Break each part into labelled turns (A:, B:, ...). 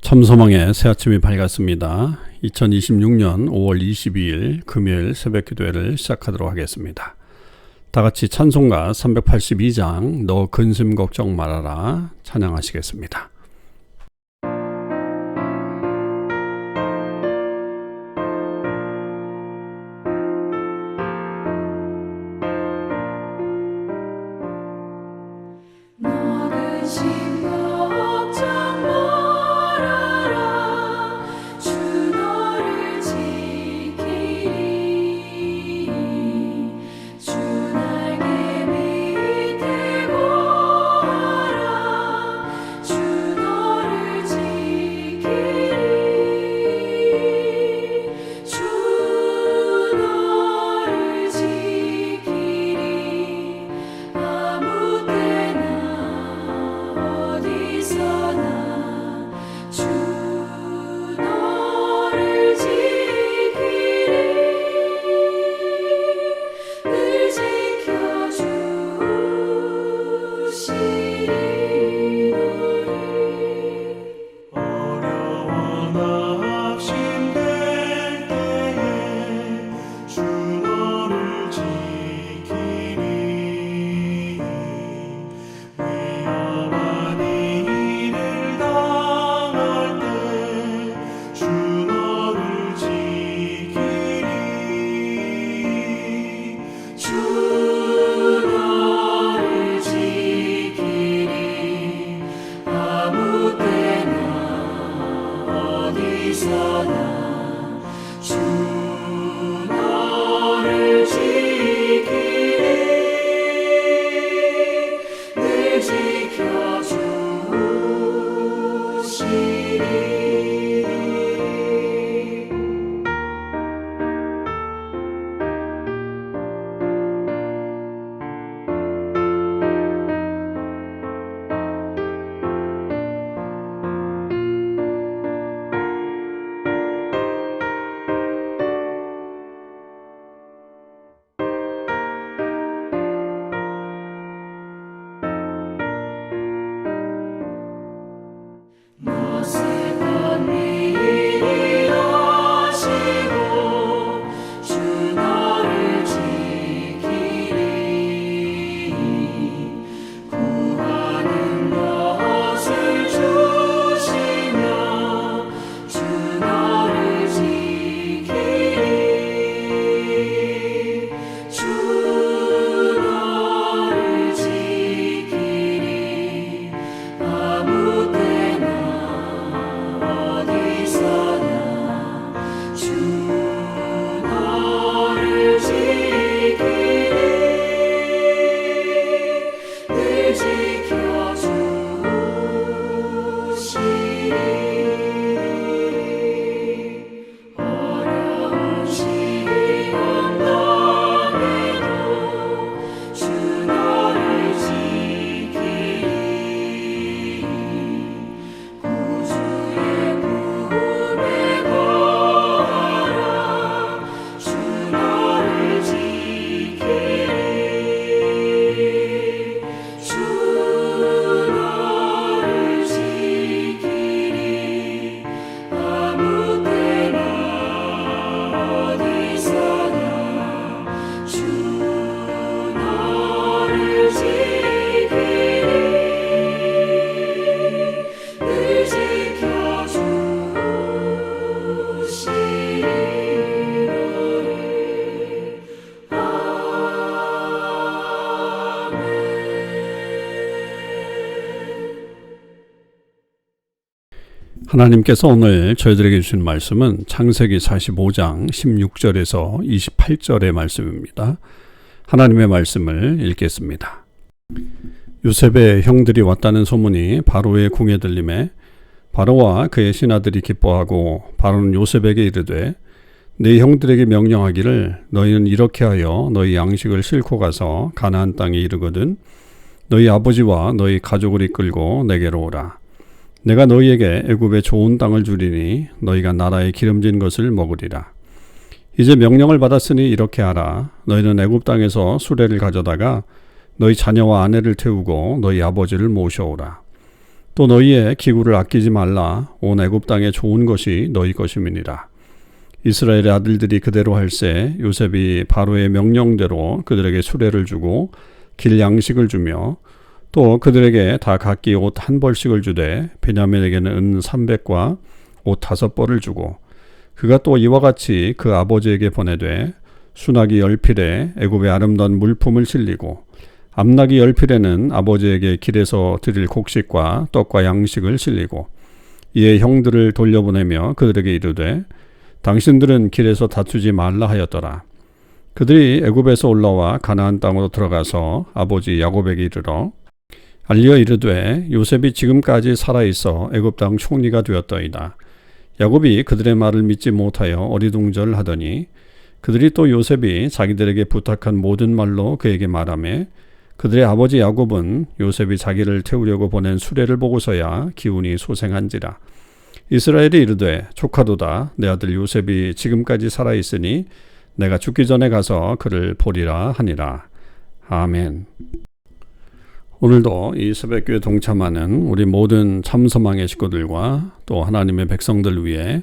A: 참소망의 새 아침이 밝았습니다. 2026년 5월 22일 금요일 새벽 기도회를 시작하도록 하겠습니다. 다같이 찬송가 382장 너 근심 걱정 말아라 찬양하시겠습니다. 하나님께서 오늘 저희들에게 주신 말씀은 창세기 45장 16절에서 28절의 말씀입니다. 하나님의 말씀을 읽겠습니다. 요셉의 형들이 왔다는 소문이 바로의 궁에 들림에 바로와 그의 신하들이 기뻐하고 바로는 요셉에게 이르되 네 형들에게 명령하기를 너희는 이렇게 하여 너희 양식을 싣고 가서 가나안 땅에 이르거든 너희 아버지와 너희 가족을 이끌고 내게로 오라. 내가 너희에게 애굽의 좋은 땅을 주리니 너희가 나라의 기름진 것을 먹으리라. 이제 명령을 받았으니 이렇게 하라. 너희는 애굽 땅에서 수레를 가져다가 너희 자녀와 아내를 태우고 너희 아버지를 모셔오라. 또 너희의 기구를 아끼지 말라. 온 애굽 땅에 좋은 것이 너희 것임이니라. 이스라엘의 아들들이 그대로 할세 요셉이 바로의 명령대로 그들에게 수레를 주고 길 양식을 주며 또 그들에게 다 각기 옷 한 벌씩을 주되 베냐민에게는 은 300과 옷 5벌을 주고 그가 또 이와 같이 그 아버지에게 보내되 수나기 10필에 애굽의 아름다운 물품을 실리고 암나기 10필에는 아버지에게 길에서 드릴 곡식과 떡과 양식을 실리고 이에 형들을 돌려보내며 그들에게 이르되 당신들은 길에서 다투지 말라 하였더라. 그들이 애굽에서 올라와 가나안 땅으로 들어가서 아버지 야곱에게 이르러 알리어 이르되 요셉이 지금까지 살아있어 애굽 땅 총리가 되었더이다. 야곱이 그들의 말을 믿지 못하여 어리둥절하더니 그들이 또 요셉이 자기들에게 부탁한 모든 말로 그에게 말하매 그들의 아버지 야곱은 요셉이 자기를 태우려고 보낸 수레를 보고서야 기운이 소생한지라. 이스라엘이 이르되 조카도다. 내 아들 요셉이 지금까지 살아있으니 내가 죽기 전에 가서 그를 보리라 하니라. 아멘. 오늘도 이 새벽교회 동참하는 우리 모든 참소망의 식구들과 또 하나님의 백성들 위해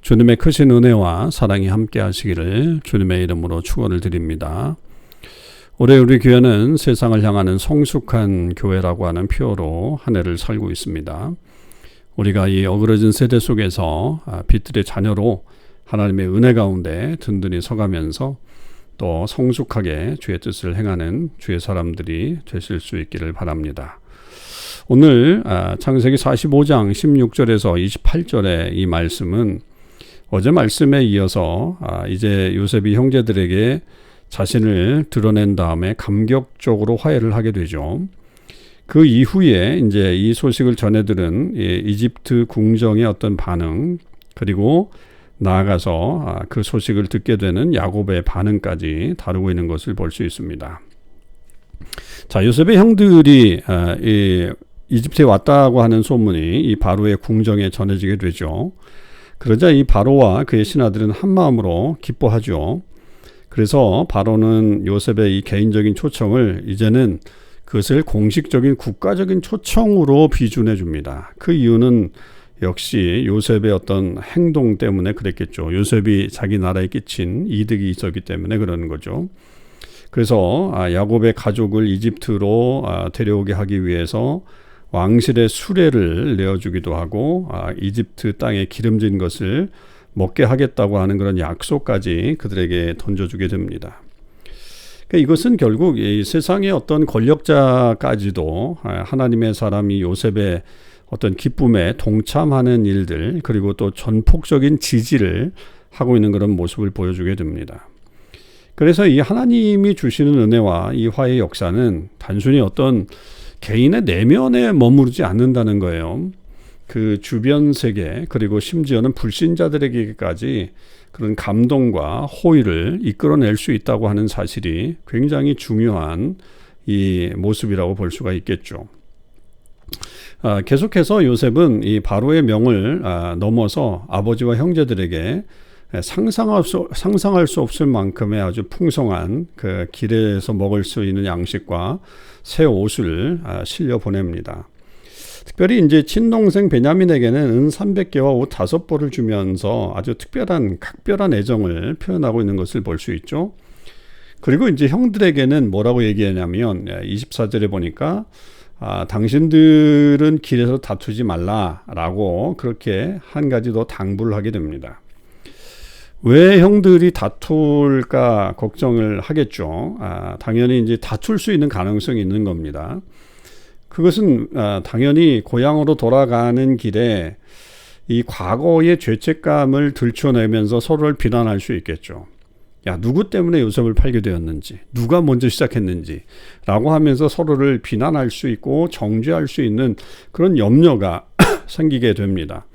A: 주님의 크신 은혜와 사랑이 함께 하시기를 주님의 이름으로 축원을 드립니다. 올해 우리 교회는 세상을 향하는 성숙한 교회라고 하는 표어로 한 해를 살고 있습니다. 우리가 이 어그러진 세대 속에서 빛들의 자녀로 하나님의 은혜 가운데 든든히 서가면서 또 성숙하게 주의 뜻을 행하는 주의 사람들이 되실 수 있기를 바랍니다. 오늘 창세기 45장 16절에서 28절의 이 말씀은 어제 말씀에 이어서 이제 요셉이 형제들에게 자신을 드러낸 다음에 감격적으로 화해를 하게 되죠. 그 이후에 이제 이 소식을 전해들은 이집트 궁정의 어떤 반응, 그리고 나아가서 그 소식을 듣게 되는 야곱의 반응까지 다루고 있는 것을 볼 수 있습니다. 자, 요셉의 형들이 이집트에 왔다고 하는 소문이 이 바로의 궁정에 전해지게 되죠. 그러자 이 바로와 그의 신하들은 한 마음으로 기뻐하죠. 그래서 바로는 요셉의 이 개인적인 초청을 이제는 그것을 공식적인 국가적인 초청으로 비준해 줍니다. 그 이유는 역시 요셉의 어떤 행동 때문에 그랬겠죠. 요셉이 자기 나라에 끼친 이득이 있었기 때문에 그러는 거죠. 그래서 야곱의 가족을 이집트로 데려오게 하기 위해서 왕실의 수레를 내어주기도 하고 이집트 땅에 기름진 것을 먹게 하겠다고 하는 그런 약속까지 그들에게 던져주게 됩니다. 그러니까 이것은 결국 이 세상의 어떤 권력자까지도 하나님의 사람이 요셉의 어떤 기쁨에 동참하는 일들, 그리고 또 전폭적인 지지를 하고 있는 그런 모습을 보여주게 됩니다. 그래서 이 하나님이 주시는 은혜와 이 화해의 역사는 단순히 어떤 개인의 내면에 머무르지 않는다는 거예요. 그 주변 세계, 그리고 심지어는 불신자들에게까지 그런 감동과 호의를 이끌어낼 수 있다고 하는 사실이 굉장히 중요한 이 모습이라고 볼 수가 있겠죠. 계속해서 요셉은 이 바로의 명을 넘어서 아버지와 형제들에게 상상할 수 없을 만큼의 아주 풍성한 그 길에서 먹을 수 있는 양식과 새 옷을 실려 보냅니다. 특별히 이제 친동생 베냐민에게는 은 300개와 옷 5벌을 주면서 아주 각별한 애정을 표현하고 있는 것을 볼 수 있죠. 그리고 이제 형들에게는 뭐라고 얘기하냐면 24절에 보니까 당신들은 길에서 다투지 말라라고 그렇게 한 가지 더 당부를 하게 됩니다. 왜 형들이 다툴까 걱정을 하겠죠. 당연히 이제 다툴 수 있는 가능성이 있는 겁니다. 그것은 당연히 고향으로 돌아가는 길에 이 과거의 죄책감을 들춰내면서 서로를 비난할 수 있겠죠. 야, 누구 때문에 요셉을 팔게 되었는지, 누가 먼저 시작했는지 라고 하면서 서로를 비난할 수 있고 정죄할 수 있는 그런 염려가 생기게 됩니다.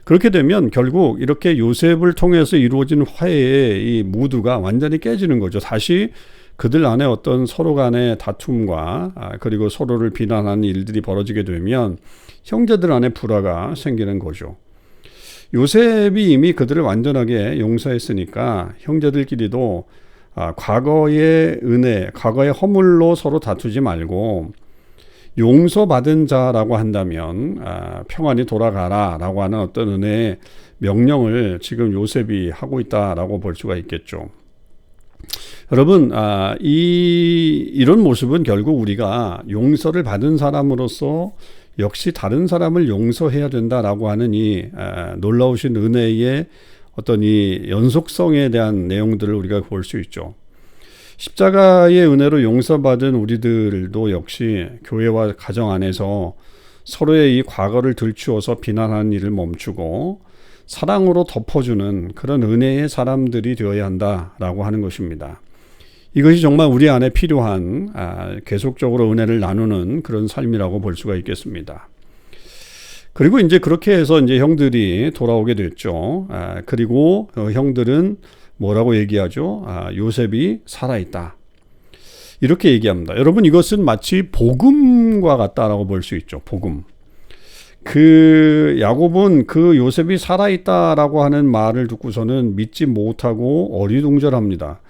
A: 그렇게 되면 결국 이렇게 요셉을 통해서 이루어진 화해의 이 무드가 완전히 깨지는 거죠. 다시 그들 안에 어떤 서로 간의 다툼과 그리고 서로를 비난하는 일들이 벌어지게 되면 형제들 안에 불화가 생기는 거죠. 요셉이 이미 그들을 완전하게 용서했으니까 형제들끼리도 과거의 은혜, 과거의 허물로 서로 다투지 말고 용서받은 자라고 한다면 평안히 돌아가라 라고 하는 어떤 은혜의 명령을 지금 요셉이 하고 있다라고 볼 수가 있겠죠. 여러분, 이런 모습은 결국 우리가 용서를 받은 사람으로서 역시 다른 사람을 용서해야 된다라고 하는 이 놀라우신 은혜의 어떤 이 연속성에 대한 내용들을 우리가 볼 수 있죠. 십자가의 은혜로 용서받은 우리들도 역시 교회와 가정 안에서 서로의 이 과거를 들추어서 비난하는 일을 멈추고 사랑으로 덮어주는 그런 은혜의 사람들이 되어야 한다라고 하는 것입니다. 이것이 정말 우리 안에 필요한 계속적으로 은혜를 나누는 그런 삶이라고 볼 수가 있겠습니다. 그리고 이제 그렇게 해서 이제 형들이 돌아오게 됐죠. 그리고 형들은 뭐라고 얘기하죠? 요셉이 살아있다. 이렇게 얘기합니다. 여러분, 이것은 마치 복음과 같다라고 볼 수 있죠. 복음. 야곱은 그 요셉이 살아있다라고 하는 말을 듣고서는 믿지 못하고 어리둥절합니다.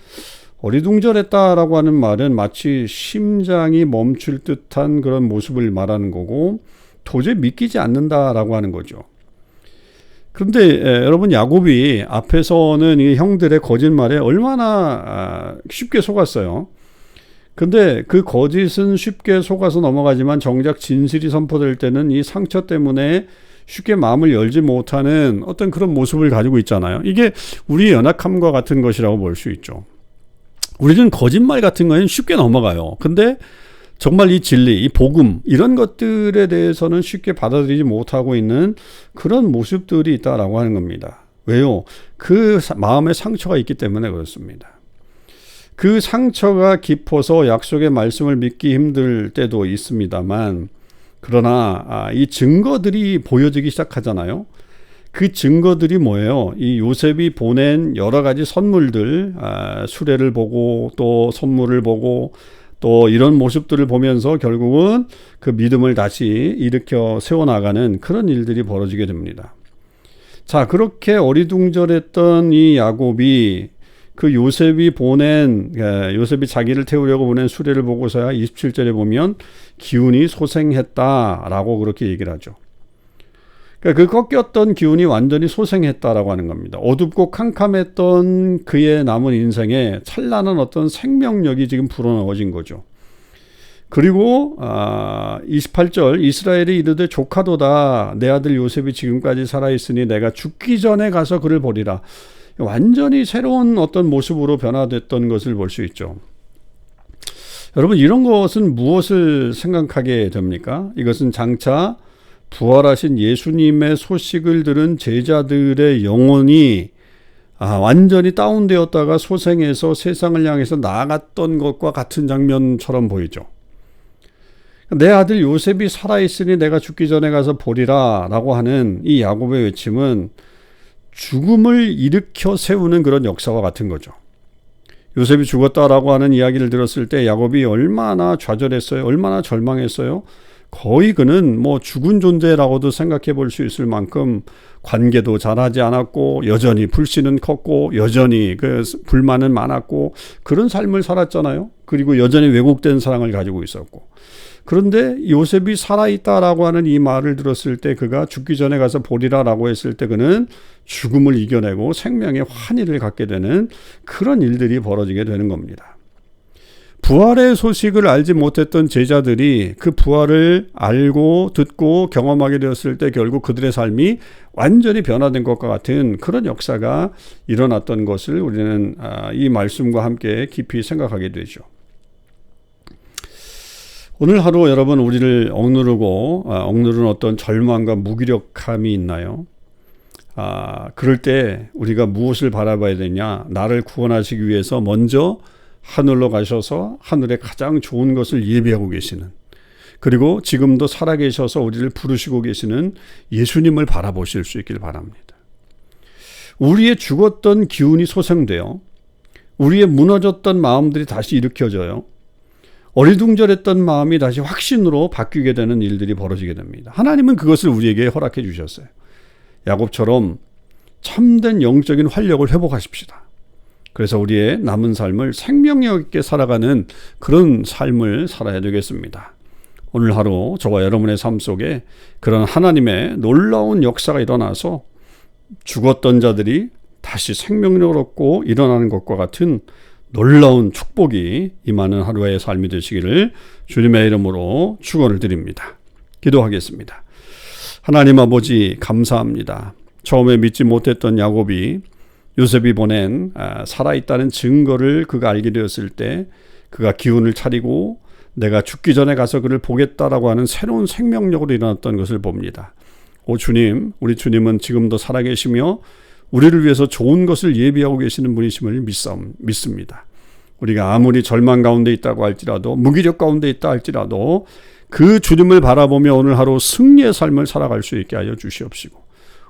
A: 어리둥절했다라고 하는 말은 마치 심장이 멈출 듯한 그런 모습을 말하는 거고 도저히 믿기지 않는다라고 하는 거죠. 그런데 여러분, 야곱이 앞에서는 이 형들의 거짓말에 얼마나 쉽게 속았어요. 근데 그 거짓은 쉽게 속아서 넘어가지만 정작 진실이 선포될 때는 이 상처 때문에 쉽게 마음을 열지 못하는 어떤 그런 모습을 가지고 있잖아요. 이게 우리의 연약함과 같은 것이라고 볼 수 있죠. 우리는 거짓말 같은 거는 쉽게 넘어가요. 근데 정말 이 진리, 이 복음, 이런 것들에 대해서는 쉽게 받아들이지 못하고 있는 그런 모습들이 있다라고 하는 겁니다. 왜요? 그 마음에 상처가 있기 때문에 그렇습니다. 그 상처가 깊어서 약속의 말씀을 믿기 힘들 때도 있습니다만, 그러나 이 증거들이 보여지기 시작하잖아요. 그 증거들이 뭐예요? 이 요셉이 보낸 여러 가지 선물들, 수레를 보고 또 선물을 보고 또 이런 모습들을 보면서 결국은 그 믿음을 다시 일으켜 세워나가는 그런 일들이 벌어지게 됩니다. 자, 그렇게 어리둥절했던 이 야곱이 그 요셉이 자기를 태우려고 보낸 수레를 보고서야 27절에 보면 기운이 소생했다라고 그렇게 얘기를 하죠. 그러니까 그 꺾였던 기운이 완전히 소생했다라고 하는 겁니다. 어둡고 캄캄했던 그의 남은 인생에 찬란한 어떤 생명력이 지금 불어넣어진 거죠. 그리고 28절 이스라엘이 이르되 조카도다 내 아들 요셉이 지금까지 살아있으니 내가 죽기 전에 가서 그를 보리라. 완전히 새로운 어떤 모습으로 변화됐던 것을 볼 수 있죠. 여러분, 이런 것은 무엇을 생각하게 됩니까? 이것은 장차 부활하신 예수님의 소식을 들은 제자들의 영혼이 완전히 다운되었다가 소생해서 세상을 향해서 나아갔던 것과 같은 장면처럼 보이죠. 내 아들 요셉이 살아있으니 내가 죽기 전에 가서 보리라 라고 하는 이 야곱의 외침은 죽음을 일으켜 세우는 그런 역사와 같은 거죠. 요셉이 죽었다라고 하는 이야기를 들었을 때 야곱이 얼마나 좌절했어요. 얼마나 절망했어요. 거의 그는 죽은 존재라고도 생각해 볼 수 있을 만큼 관계도 잘하지 않았고 여전히 불신은 컸고 여전히 그 불만은 많았고 그런 삶을 살았잖아요. 그리고 여전히 왜곡된 사랑을 가지고 있었고. 그런데 요셉이 살아있다라고 하는 이 말을 들었을 때 그가 죽기 전에 가서 보리라라고 했을 때 그는 죽음을 이겨내고 생명의 환희를 갖게 되는 그런 일들이 벌어지게 되는 겁니다. 부활의 소식을 알지 못했던 제자들이 그 부활을 알고 듣고 경험하게 되었을 때 결국 그들의 삶이 완전히 변화된 것과 같은 그런 역사가 일어났던 것을 우리는 이 말씀과 함께 깊이 생각하게 되죠. 오늘 하루 여러분 우리를 억누르는 어떤 절망과 무기력함이 있나요? 그럴 때 우리가 무엇을 바라봐야 되냐? 나를 구원하시기 위해서 먼저 하늘로 가셔서 하늘에 가장 좋은 것을 예비하고 계시는, 그리고 지금도 살아계셔서 우리를 부르시고 계시는 예수님을 바라보실 수 있길 바랍니다. 우리의 죽었던 기운이 소생되어 우리의 무너졌던 마음들이 다시 일으켜져요. 어리둥절했던 마음이 다시 확신으로 바뀌게 되는 일들이 벌어지게 됩니다. 하나님은 그것을 우리에게 허락해 주셨어요. 야곱처럼 참된 영적인 활력을 회복하십시다. 그래서 우리의 남은 삶을 생명력 있게 살아가는 그런 삶을 살아야 되겠습니다. 오늘 하루 저와 여러분의 삶 속에 그런 하나님의 놀라운 역사가 일어나서 죽었던 자들이 다시 생명력을 얻고 일어나는 것과 같은 놀라운 축복이 임하는 하루의 삶이 되시기를 주님의 이름으로 축원을 드립니다. 기도하겠습니다. 하나님 아버지 감사합니다. 처음에 믿지 못했던 야곱이 요셉이 보낸 살아있다는 증거를 그가 알게 되었을 때 그가 기운을 차리고 내가 죽기 전에 가서 그를 보겠다라고 하는 새로운 생명력으로 일어났던 것을 봅니다. 오 주님, 우리 주님은 지금도 살아계시며 우리를 위해서 좋은 것을 예비하고 계시는 분이심을 믿습니다. 우리가 아무리 절망 가운데 있다고 할지라도 무기력 가운데 있다 할지라도 그 주님을 바라보며 오늘 하루 승리의 삶을 살아갈 수 있게 하여 주시옵시고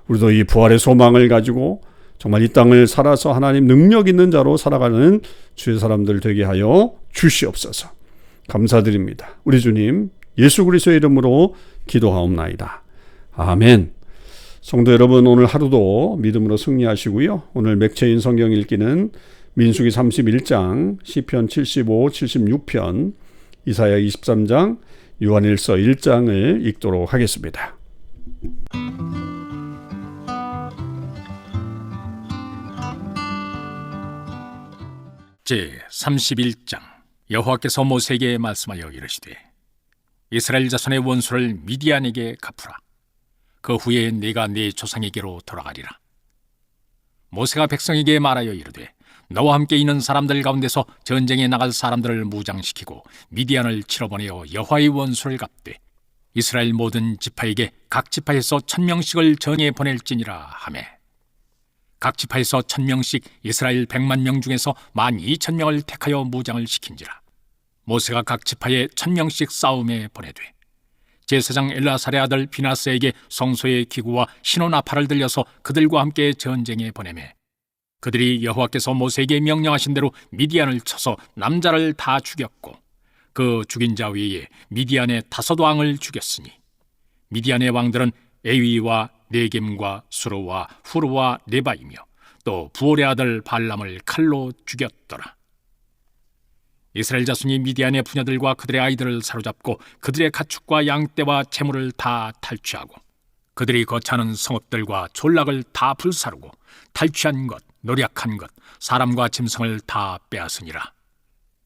A: 우리도 이 부활의 소망을 가지고 정말 이 땅을 살아서 하나님 능력 있는 자로 살아가는 주의 사람들 되게 하여 주시옵소서. 감사드립니다. 우리 주님 예수 그리스도의 이름으로 기도하옵나이다. 아멘. 성도 여러분, 오늘 하루도 믿음으로 승리하시고요. 오늘 맥체인 성경 읽기는 민수기 31장, 시편 75, 76편, 이사야 23장, 요한일서 1장을 읽도록 하겠습니다.
B: 제31장. 여호와께서 모세에게 말씀하여 이르시되 이스라엘 자손의 원수를 미디안에게 갚으라. 그 후에 네가 네 조상에게로 돌아가리라. 모세가 백성에게 말하여 이르되 너와 함께 있는 사람들 가운데서 전쟁에 나갈 사람들을 무장시키고 미디안을 치러보내어 여호와의 원수를 갚되 이스라엘 모든 지파에게 각 지파에서 1000명씩을 정해 보낼지니라 하매 각 지파에서 1000명씩 이스라엘 100만 명 중에서 12,000명을 택하여 무장을 시킨지라. 모세가 각 지파에 1000명씩 싸움에 보내되 제사장 엘라살의 아들 비나스에게 성소의 기구와 신호나팔을 들려서 그들과 함께 전쟁에 보내매 그들이 여호와께서 모세에게 명령하신 대로 미디안을 쳐서 남자를 다 죽였고 그 죽인 자 외에 미디안의 5왕을 죽였으니 미디안의 왕들은 에위와 네겜과 수로와 후르와 네바이며 또 부올의 아들 발람을 칼로 죽였더라. 이스라엘 자손이 미디안의 부녀들과 그들의 아이들을 사로잡고 그들의 가축과 양떼와 재물을 다 탈취하고 그들이 거처하는 성읍들과 졸락을 다 불사르고 탈취한 것, 노략한 것, 사람과 짐승을 다 빼앗으니라.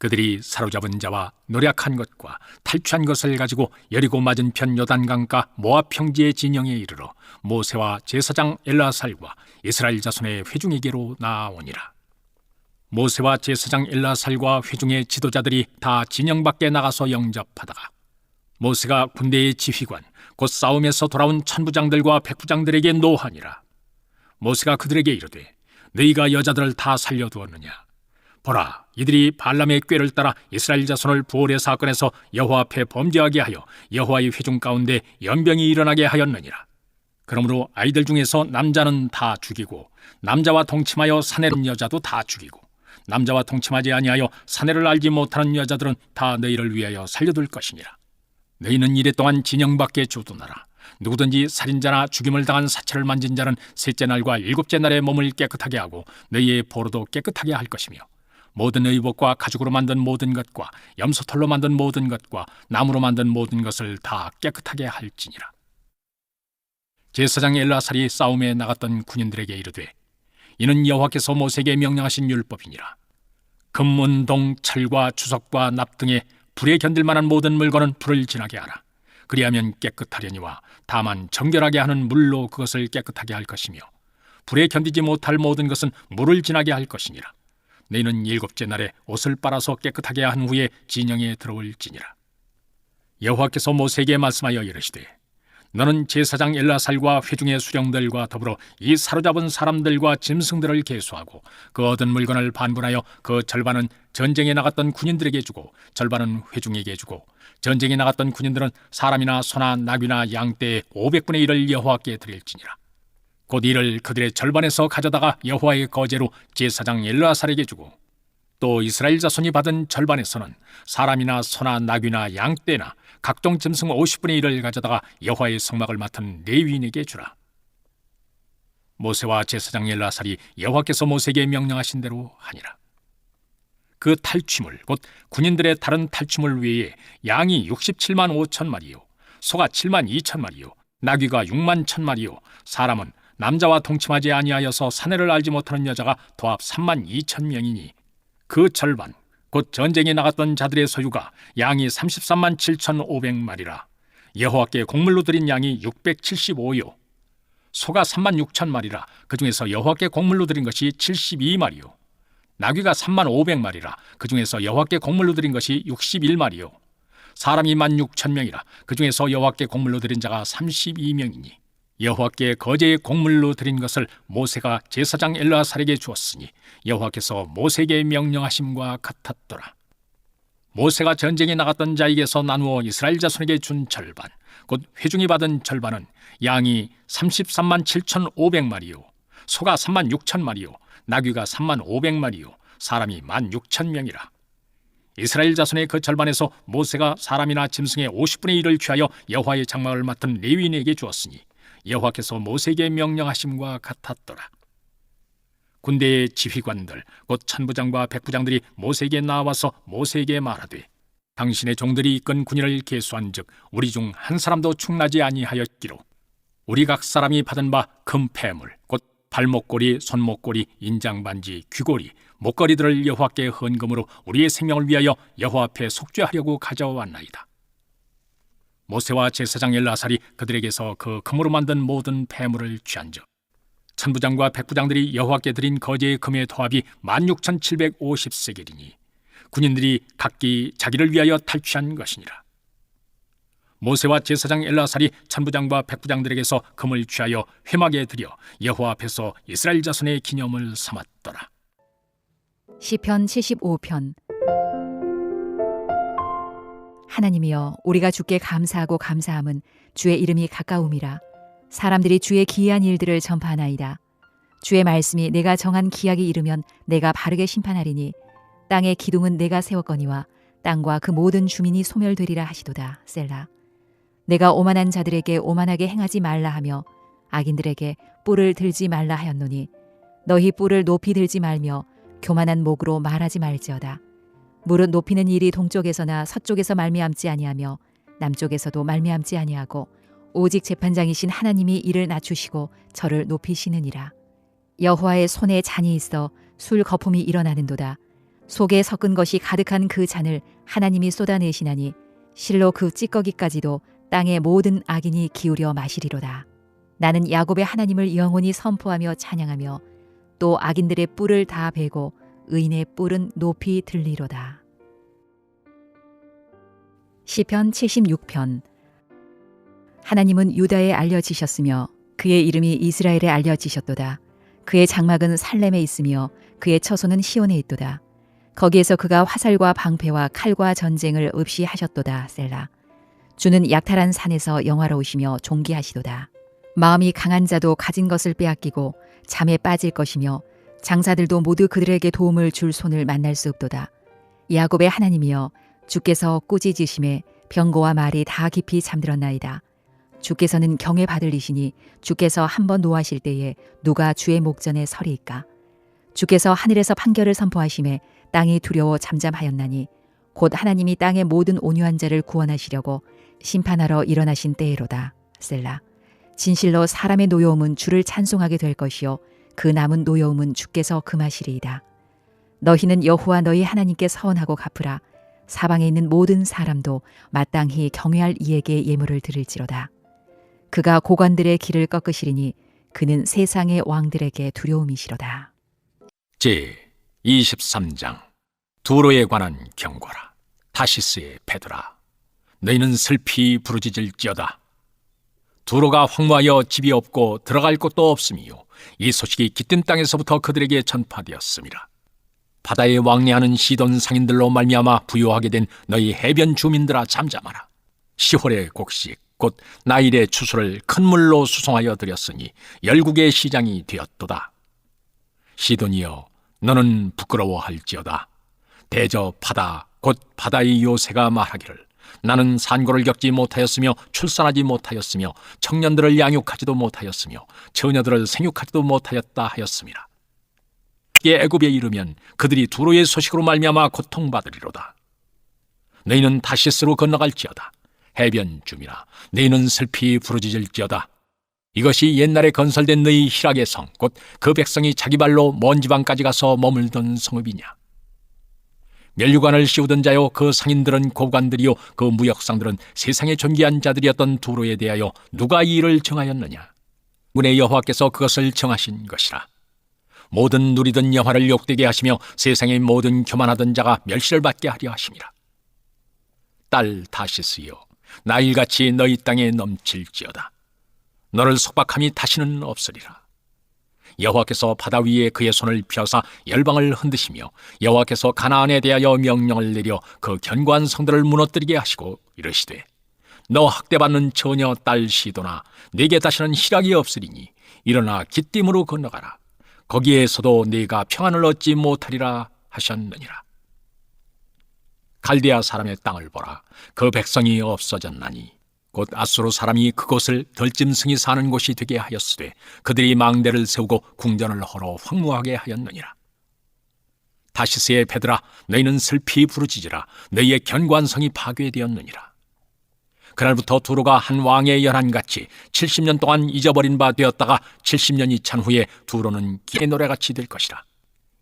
B: 그들이 사로잡은 자와 노략한 것과 탈취한 것을 가지고 여리고 맞은편 요단강가 모압 평지의 진영에 이르러 모세와 제사장 엘라살과 이스라엘 자손의 회중에게로 나아오니라. 모세와 제사장 엘라살과 회중의 지도자들이 다 진영 밖에 나가서 영접하다가 모세가 군대의 지휘관 곧 싸움에서 돌아온 천부장들과 백부장들에게 노하니라. 모세가 그들에게 이르되 너희가 여자들을 다 살려두었느냐? 보라, 이들이 발람의 꾀를 따라 이스라엘 자손을 부올의 사건에서 여호와 앞에 범죄하게 하여 여호와의 회중 가운데 연병이 일어나게 하였느니라. 그러므로 아이들 중에서 남자는 다 죽이고 남자와 동침하여 사내는 여자도 다 죽이고 남자와 동침하지 아니하여 사내를 알지 못하는 여자들은 다 너희를 위하여 살려둘 것이니라. 너희는 이래 동안 진영 밖에 주둔하라. 누구든지 살인자나 죽임을 당한 사체를 만진 자는 셋째 날과 일곱째 날에 몸을 깨끗하게 하고 너희의 보로도 깨끗하게 할 것이며 모든 의복과 가죽으로 만든 모든 것과 염소털로 만든 모든 것과 나무로 만든 모든 것을 다 깨끗하게 할지니라. 제사장 엘라살이 싸움에 나갔던 군인들에게 이르되 이는 여호와께서 모세에게 명령하신 율법이니라. 금, 은, 동, 철과 주석과 납 등의 불에 견딜 만한 모든 물건은 불을 지나게 하라. 그리하면 깨끗하려니와 다만 정결하게 하는 물로 그것을 깨끗하게 할 것이며 불에 견디지 못할 모든 것은 물을 지나게 할 것이니라. 너희는 일곱째 날에 옷을 빨아서 깨끗하게 한 후에 진영에 들어올지니라. 여호와께서 모세에게 말씀하여 이르시되 너는 제사장 엘라살과 회중의 수령들과 더불어 이 사로잡은 사람들과 짐승들을 계수하고 그 얻은 물건을 반분하여 그 절반은 전쟁에 나갔던 군인들에게 주고 절반은 회중에게 주고 전쟁에 나갔던 군인들은 사람이나 소나 나귀나 양떼의 500분의 1을 여호와께 드릴지니라. 곧 이를 그들의 절반에서 가져다가 여호와의 거제로 제사장 엘르아살에게 주고 또 이스라엘 자손이 받은 절반에서는 사람이나 소나 나귀나 양떼나 각종 짐승 50분의 1을 가져다가 여호와의 성막을 맡은 레위인에게 주라. 모세와 제사장 엘르아살이 여호와께서 모세에게 명령하신 대로 하니라. 그 탈취물 곧 군인들의 다른 탈취물 외에 양이 67만 5천 마리요 소가 7만 2천 마리요 나귀가 6만 1천 마리요 사람은 남자와 동침하지 아니하여서 사내를 알지 못하는 여자가 도합 3만 2천 명이니 그 절반 곧 전쟁에 나갔던 자들의 소유가 양이 33만 7천 5백마리라. 여호와께 곡물로 드린 양이 675요 소가 3만 6천 마리라. 그 중에서 여호와께 곡물로 드린 것이 72마리요 나귀가 3만 5백마리라. 그 중에서 여호와께 곡물로 드린 것이 61마리요 사람이 1만 6천 명이라. 그 중에서 여호와께 곡물로 드린 자가 32명이니 여호와께 거제의 곡물로 드린 것을 모세가 제사장 엘르아살에게 주었으니 여호와께서 모세에게 명령하심과 같았더라. 모세가 전쟁에 나갔던 자에게서 나누어 이스라엘 자손에게 준 절반 곧 회중이 받은 절반은 양이 33만 7천 5백마리요 소가 3만 6천 마리요 나귀가 3만 5백마리요 사람이 1만 6천 명이라. 이스라엘 자손의 그 절반에서 모세가 사람이나 짐승의 50분의 1을 취하여 여호와의 장막을 맡은 레위인에게 주었으니 여호와께서 모세에게 명령하심과 같았더라. 군대의 지휘관들 곧 천부장과 백부장들이 모세에게 나와서 모세에게 말하되 당신의 종들이 이끈 군인을 계수한즉 우리 중 한 사람도 충나지 아니하였기로 우리 각 사람이 받은 바 금 패물 곧 발목고리, 손목고리, 인장반지, 귀고리, 목걸이들을 여호와께 헌금으로 우리의 생명을 위하여 여호와 앞에 속죄하려고 가져왔나이다. 모세와 제사장 엘르아살이 그들에게서 그 금으로 만든 모든 패물을 취한즉 천부장과 백부장들이 여호와께 드린 거제의 금의 토합이 16,750세겔이니 군인들이 각기 자기를 위하여 탈취한 것이니라. 모세와 제사장 엘르아살이 천부장과 백부장들에게서 금을 취하여 회막에 들여 여호와 앞에서 이스라엘 자손의 기념을 삼았더라.
C: 시편 75편. 하나님이여, 우리가 주께 감사하고 감사함은 주의 이름이 가까움이라. 사람들이 주의 기이한 일들을 전파하나이다. 주의 말씀이 내가 정한 기약이 이르면 내가 바르게 심판하리니 땅의 기둥은 내가 세웠거니와 땅과 그 모든 주민이 소멸되리라 하시도다. 셀라. 내가 오만한 자들에게 오만하게 행하지 말라 하며 악인들에게 뿔을 들지 말라 하였노니 너희 뿔을 높이 들지 말며 교만한 목으로 말하지 말지어다. 무릇 높이는 일이 동쪽에서나 서쪽에서 말미암지 아니하며 남쪽에서도 말미암지 아니하고 오직 재판장이신 하나님이 이를 낮추시고 저를 높이시느니라. 여호와의 손에 잔이 있어 술 거품이 일어나는도다. 속에 섞은 것이 가득한 그 잔을 하나님이 쏟아내시나니 실로 그 찌꺼기까지도 땅의 모든 악인이 기울여 마시리로다. 나는 야곱의 하나님을 영원히 선포하며 찬양하며 또 악인들의 뿔을 다 베고 의인의 뿔은 높이 들리로다. 시편 76편. 하나님은 유다에 알려지셨으며 그의 이름이 이스라엘에 알려지셨도다. 그의 장막은 살렘에 있으며 그의 처소는 시온에 있도다. 거기에서 그가 화살과 방패와 칼과 전쟁을 없이 하셨도다. 셀라. 주는 약탈한 산에서 영화로우시며 존귀하시도다. 마음이 강한 자도 가진 것을 빼앗기고 잠에 빠질 것이며 장사들도 모두 그들에게 도움을 줄 손을 만날 수 없도다. 야곱의 하나님이여, 주께서 꾸짖으심에 병거와 말이 다 깊이 잠들었나이다. 주께서는 경외 받으리시니 주께서 한번 노하실 때에 누가 주의 목전에 서리이까. 주께서 하늘에서 판결을 선포하심에 땅이 두려워 잠잠하였나니 곧 하나님이 땅의 모든 온유한 자를 구원하시려고 심판하러 일어나신 때에로다. 셀라. 진실로 사람의 노여움은 주를 찬송하게 될 것이요 그 남은 노여움은 주께서 금하시리이다. 너희는 여호와 너희 하나님께 서원하고 갚으라. 사방에 있는 모든 사람도 마땅히 경외할 이에게 예물을 드릴지로다. 그가 고관들의 길을 꺾으시리니 그는 세상의 왕들에게 두려움이시로다.
B: 제 23장. 두로에 관한 경고라. 타시스의 베드라, 너희는 슬피 부르짖을지어다. 두로가 황무하여 집이 없고 들어갈 곳도 없으며 이 소식이 깃든 땅에서부터 그들에게 전파되었습니다. 바다에 왕래하는 시돈 상인들로 말미암아 부요하게 된 너희 해변 주민들아 잠잠하라. 시홀의 곡식 곧 나일의 추수를 큰 물로 수송하여 드렸으니 열국의 시장이 되었도다. 시돈이여, 너는 부끄러워할지어다. 대저바다 곧 바다의 요새가 말하기를 나는 산고를 겪지 못하였으며 출산하지 못하였으며 청년들을 양육하지도 못하였으며 처녀들을 생육하지도 못하였다 하였습니다. 쉽게 애굽에 이르면 그들이 두로의 소식으로 말미암아 고통받으리로다. 너희는 다시스로 건너갈지어다. 해변쯤이라 너희는 슬피 부르짖을지어다. 이것이 옛날에 건설된 너희 희락의 성, 곧 그 백성이 자기 발로 먼 지방까지 가서 머물던 성읍이냐. 면류관을 씌우던 자요, 그 상인들은 고관들이요, 그 무역상들은 세상의 존귀한 자들이었던 두로에 대하여 누가 이 일을 정하였느냐. 군의 여호와께서 그것을 정하신 것이라. 모든 누리던 여호와를 욕되게 하시며 세상의 모든 교만하던 자가 멸시를 받게 하려 하심이라. 딸 다시스여, 나일같이 너희 땅에 넘칠지어다. 너를 속박함이 다시는 없으리라. 여호와께서 바다 위에 그의 손을 펴사 열방을 흔드시며 여호와께서 가나안에 대하여 명령을 내려 그 견고한 성들을 무너뜨리게 하시고 이르시되, 너 학대받는 처녀 딸 시도나 네게 다시는 희락이 없으리니 일어나 기띔으로 건너가라. 거기에서도 네가 평안을 얻지 못하리라 하셨느니라. 갈대아 사람의 땅을 보라. 그 백성이 없어졌나니 곧 아수르 사람이 그곳을 덜짐승이 사는 곳이 되게 하였으되 그들이 망대를 세우고 궁전을 헐어 황무하게 하였느니라. 다시스의 배들아, 너희는 슬피 부르짖으라. 너희의 견고한 성이 파괴되었느니라. 그날부터 두로가 한 왕의 연한같이 70년 동안 잊어버린 바 되었다가 70년이 찬 후에 두로는 기의 노래같이 될 것이라.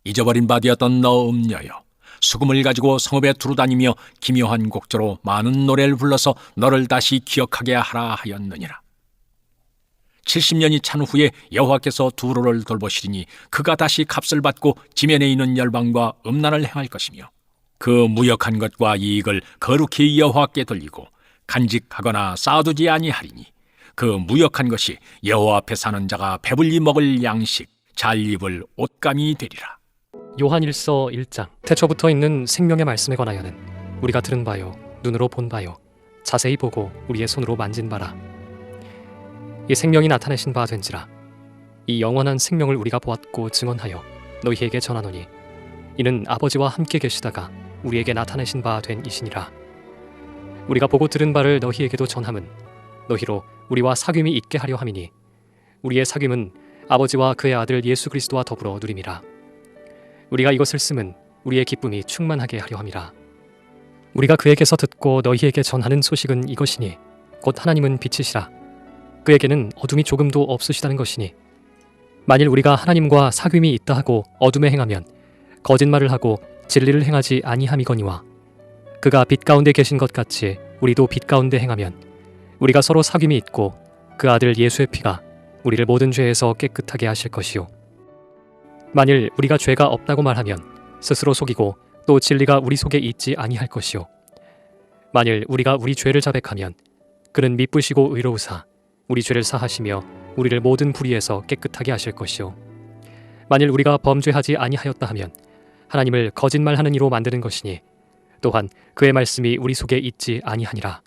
B: 잊어버린 바 되었던 너 음녀여, 수금을 가지고 성읍에 두루다니며 기묘한 곡조로 많은 노래를 불러서 너를 다시 기억하게 하라 하였느니라. 70년이 찬 후에 여호와께서 두로를 돌보시리니 그가 다시 값을 받고 지면에 있는 열방과 음란을 행할 것이며 그 무역한 것과 이익을 거룩히 여호와께 돌리고 간직하거나 쌓아두지 아니하리니 그 무역한 것이 여호와 앞에 사는 자가 배불리 먹을 양식, 잘 입을 옷감이 되리라.
D: 요한일서 1장. 태초부터 있는 생명의 말씀에 관하여는 우리가 들은 바요, 눈으로 본 바요, 자세히 보고 우리의 손으로 만진 바라. 이 생명이 나타내신 바 된지라. 이 영원한 생명을 우리가 보았고 증언하여 너희에게 전하노니 이는 아버지와 함께 계시다가 우리에게 나타내신 바 된 이시니라. 우리가 보고 들은 바를 너희에게도 전함은 너희로 우리와 사귐이 있게 하려 함이니 우리의 사귐은 아버지와 그의 아들 예수 그리스도와 더불어 누림이라. 우리가 이것을 쓰면 우리의 기쁨이 충만하게 하려 함이라. 우리가 그에게서 듣고 너희에게 전하는 소식은 이것이니 곧 하나님은 빛이시라. 그에게는 어둠이 조금도 없으시다는 것이니 만일 우리가 하나님과 사귐이 있다 하고 어둠에 행하면 거짓말을 하고 진리를 행하지 아니함이거니와 그가 빛 가운데 계신 것 같이 우리도 빛 가운데 행하면 우리가 서로 사귐이 있고 그 아들 예수의 피가 우리를 모든 죄에서 깨끗하게 하실 것이요. 만일 우리가 죄가 없다고 말하면 스스로 속이고 또 진리가 우리 속에 있지 아니할 것이요. 만일 우리가 우리 죄를 자백하면 그는 미쁘시고 의로우사 우리 죄를 사하시며 우리를 모든 불의에서 깨끗하게 하실 것이요. 만일 우리가 범죄하지 아니하였다 하면 하나님을 거짓말하는 이로 만드는 것이니 또한 그의 말씀이 우리 속에 있지 아니하니라.